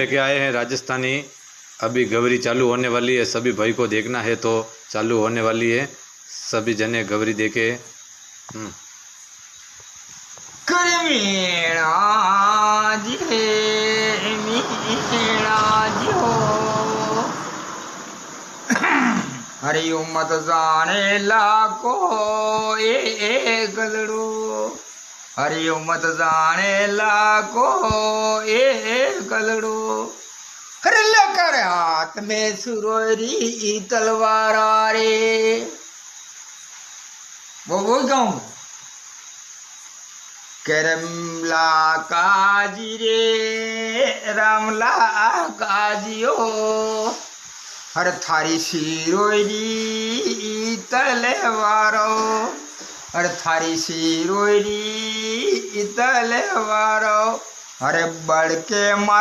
लेके आए हैं राजस्थानी। अभी गवरी चालू होने वाली है, सभी भाई को देखना है तो चालू होने वाली है। सभी जने गवरी देखे। मीणा जी हो हरि मत जाने लाको ए गलड़ो हरि मत जाने लाको ए गलड़ो हरे लेकर हाथ में सुरोरी तलवार रे वो गाऊं करमला काजी रे रामला काजियो हर थारी सिरोरी तलवारो हर थारी सिरोरी तलवारो हरे बढ़ के मार